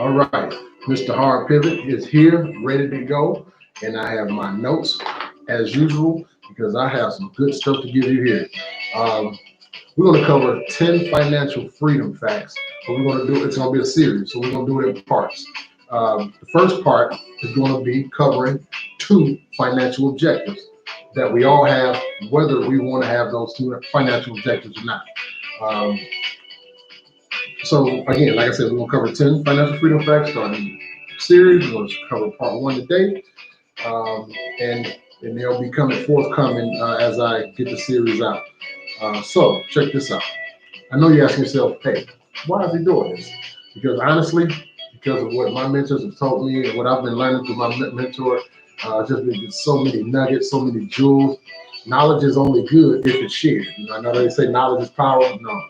All right, Mr. Hard Pivot is here, ready to go, and I have my notes as usual because I have some good stuff to give you here. Um, we're going to cover 10 financial freedom facts, but we're going to do it's going to be a series, so we're going to do it in parts. The first part is going to be covering two financial objectives that we all have, whether we want to have those two financial objectives or not. Um, so again, like I said, we're gonna cover 10 financial freedom facts starting the series. We're gonna cover part one today, um, and and they'll be coming forthcoming as I get the series out. So check this out. I know you're asking yourself, hey, why is he doing this? Because honestly, because of what my mentors have taught me and what I've been learning through my mentor, just been so many nuggets, so many jewels. Knowledge is only good if it's shared. I know they say knowledge is power. No,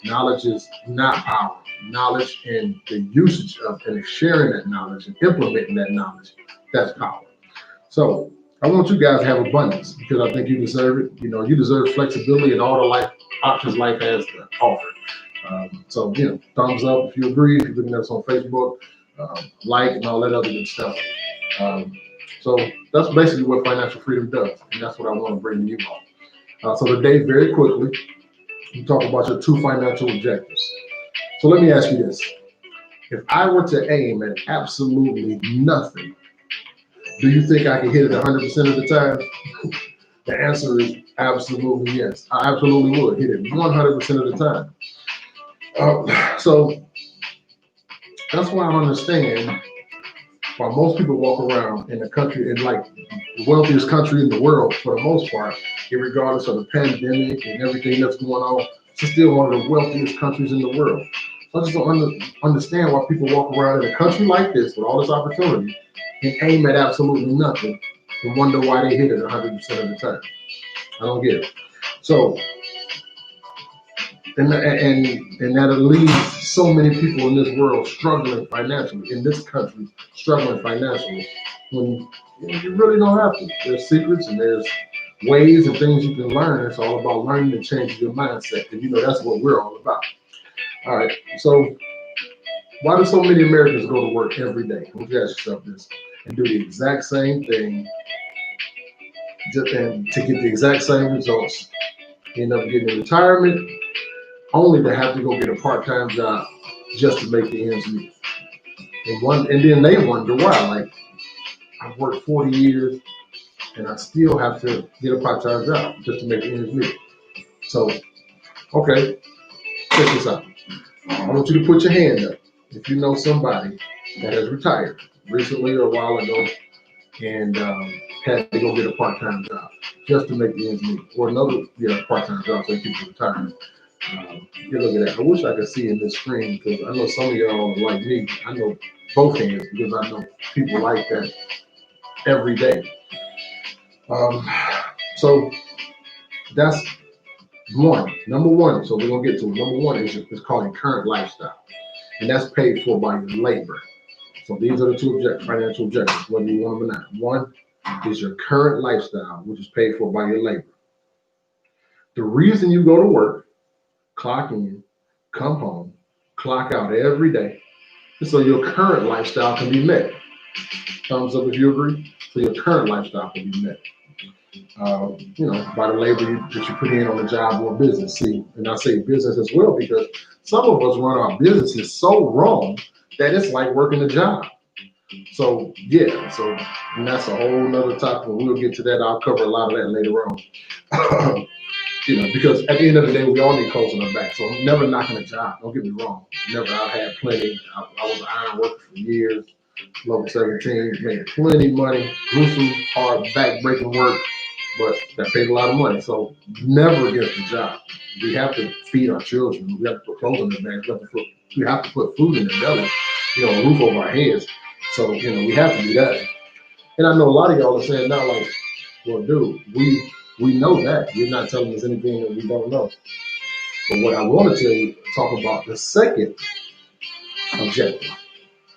knowledge is not power. Knowledge and the usage of and sharing that knowledge and implementing that knowledge, that's power. So I want you guys to have abundance because I think you deserve it. You deserve flexibility and all the life options life has to offer. So, thumbs up if you agree. If you're looking at us on Facebook, like and all that other good stuff. Um, so that's basically what financial freedom does, and that's what I want to bring to you all. So today, very quickly, we talk about your two financial objectives. So let me ask you this. If I were to aim at absolutely nothing, do you think I can hit it 100% of the time? The answer is absolutely yes. I absolutely would hit it 100% of the time. So that's why I understand why most people walk around in the country, in like the wealthiest country in the world for the most part, regardless of the pandemic and everything that's going on, it's still one of the wealthiest countries in the world. So I just don't understand why people walk around in a country like this with all this opportunity and aim at absolutely nothing and wonder why they hit it 100% of the time. I don't get it. So, and that leaves so many people in this world struggling financially, in this country struggling financially, when you really don't have to. There's secrets and there's ways and things you can learn. It's all about learning and changing your mindset, and that's what we're all about. All right, so why do so many Americans go to work every day? Don't you ask yourself this and do the exact same thing and to get the exact same results? End up getting in retirement only to have to go get a part-time job just to make the ends meet. And then they wonder why. Like, I've worked 40 years and I still have to get a part-time job just to make the ends meet. So, okay, check this out. I want you to put your hand up if you know somebody that has retired recently or a while ago and had to go get a part-time job just to make the ends meet, or another part-time job so they keep retiring. You look at that. I wish I could see in this screen because I know some of y'all are like me. I know both hands because I know people like that every day. So that's one. Number one. So we're gonna get to it. Number one is it's called a current lifestyle, and that's paid for by your labor. So these are the two financial objectives, whether you want them or not. One is your current lifestyle, which is paid for by your labor. The reason you go to work, clock in, come home, clock out every day, so your current lifestyle can be met. Thumbs up if you agree. So your current lifestyle can be met. By the labor that you put in on the job or business. See, and I say business as well because some of us run our businesses so wrong that it's like working a job. So and that's a whole nother topic. We'll get to that. I'll cover a lot of that later on. Because at the end of the day, we all need clothes on our back. So I'm never knocking a job. Don't get me wrong. Never. I've had plenty. I was an iron worker for years. Level 17, made plenty of money, gruesome, hard, back-breaking work, but that paid a lot of money. So never against the job. We have to feed our children. We have to put clothes on their backs. We have to put food in their belly, a roof over our heads. So, we have to do that. And I know a lot of y'all are saying now, like, well, dude, we know that. You're not telling us anything that we don't know. But what I want to talk about the second objective.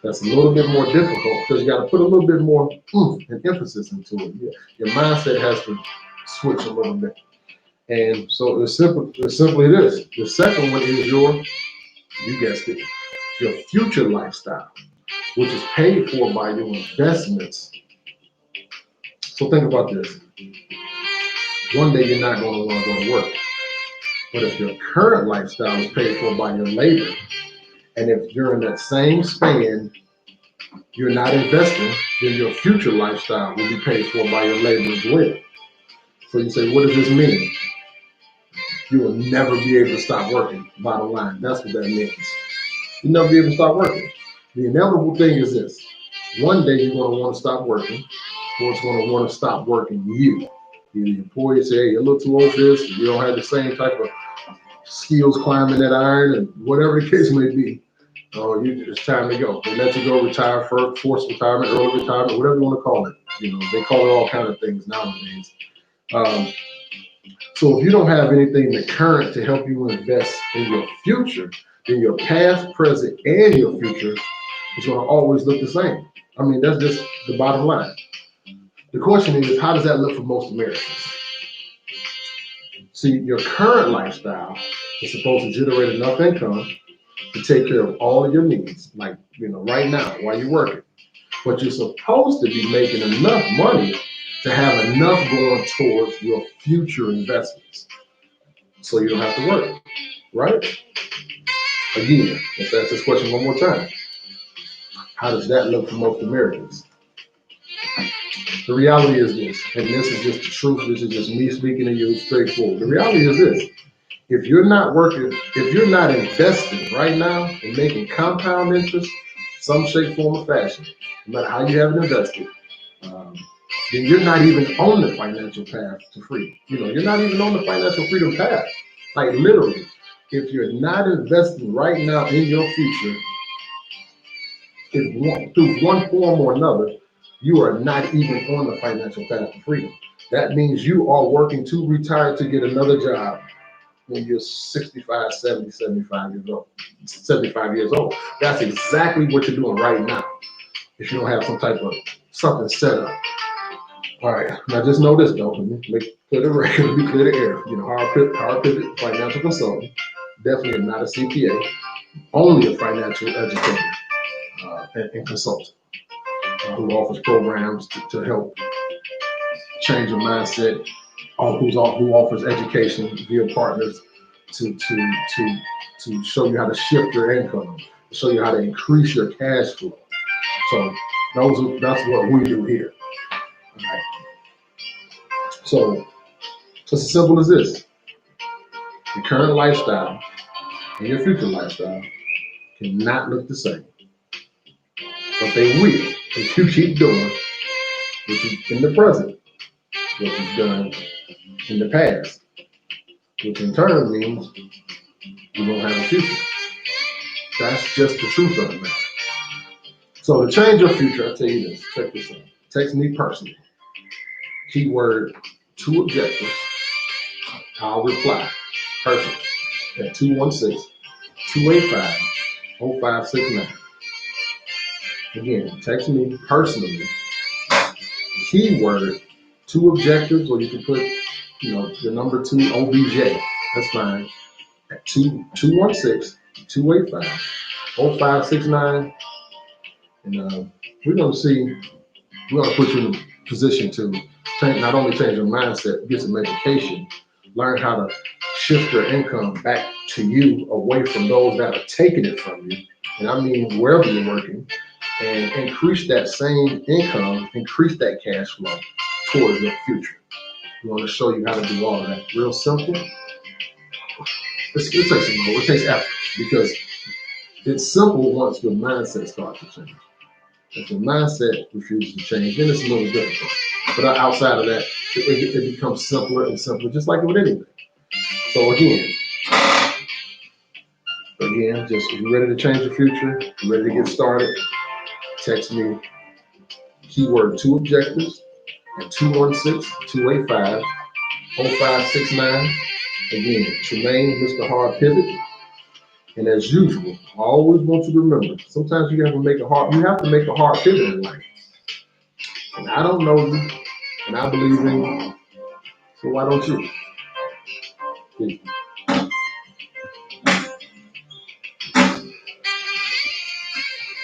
That's a little bit more difficult because you got to put a little bit more and emphasis into it. Yeah. Your mindset has to switch a little bit. And so it's simply this. The second one is you guessed it, your future lifestyle. which is paid for by your investments. So think about this. One day you're not going to want to go to work. But if your current lifestyle is paid for by your labor, and if during that same span you're not investing, then your future lifestyle will be paid for by your labor as well. So you say, what does this mean? You will never be able to stop working, bottom line. That's what that means. You'll never be able to stop working. The inevitable thing is this. One day you're going to want to stop working, or it's going to want to stop working you. Either your employer say, hey, you're a little too old for this, you don't have the same type of skills climbing that iron, and whatever the case may be. Oh, it's time to go. They let you go, retire, forced retirement, early retirement, whatever you want to call it. They call it all kind of things nowadays. So if you don't have anything the current to help you invest in your future, then your past, present, and your future is going to always look the same. I mean, that's just the bottom line. The question is, how does that look for most Americans? See, your current lifestyle is supposed to generate enough income to take care of all of your needs, like, right now while you're working. But you're supposed to be making enough money to have enough going towards your future investments, so you don't have to work, right? Again, let's ask this question one more time. How does that look for most Americans? The reality is this, and this is just the truth, this is just me speaking to you straightforward. The reality is this. If you're not working, if you're not investing right now and making compound interest, some shape, form, or fashion, no matter how you have it invested, then you're not even on the financial path to freedom. You're not even on the financial freedom path. Like literally, if you're not investing right now in your future, through one form or another, you are not even on the financial path to freedom. That means you are working to retire to get another job when you're 65, 70, 75 years old. 75 years old. That's exactly what you're doing right now. If you don't have some type of something set up. All right. Now just know this, though. Let me clear the record. Let me clear the air. Hard pivot financial consultant. Definitely not a CPA. Only a financial educator and consultant who offers programs to help change your mindset. Who offers education via partners to show you how to shift your income, to show you how to increase your cash flow. So that's what we do here. All right. So it's as simple as this. Your current lifestyle and your future lifestyle cannot look the same. But they will if you keep doing what you've in the present, what you've done in the past, which in turn means you won't have a future. That's just the truth of the matter. So to change your future, I'll tell you this. Check this out. Text me personally. Keyword 2 objectives. I'll reply personally at 216-285-0569. Again, text me personally. Keyword 2 objectives, or you can put, the number 2 OBJ. That's fine. At 216-285-0569. And we're going to put you in a position to not only change your mindset, get some education, learn how to shift your income back to you away from those that are taking it from you. And I mean, wherever you're working, and increase that same income, increase that cash flow towards your future. We want to show you how to do all of that. Real simple. It takes some more. It takes effort, because it's simple once your mindset starts to change. If your mindset refuses to change, then it's a little difficult. But outside of that, it becomes simpler and simpler, just like with anything. So again, just if you're ready to change your future, you're ready to get started, text me keyword 2 objectives at 216-285-0569. Again, Tremaine, Mr. Hard Pivot. And as usual, I always want you to remember, sometimes you have to make a hard pivot in life. And I don't know you, and I believe in you. So why don't you? Peace.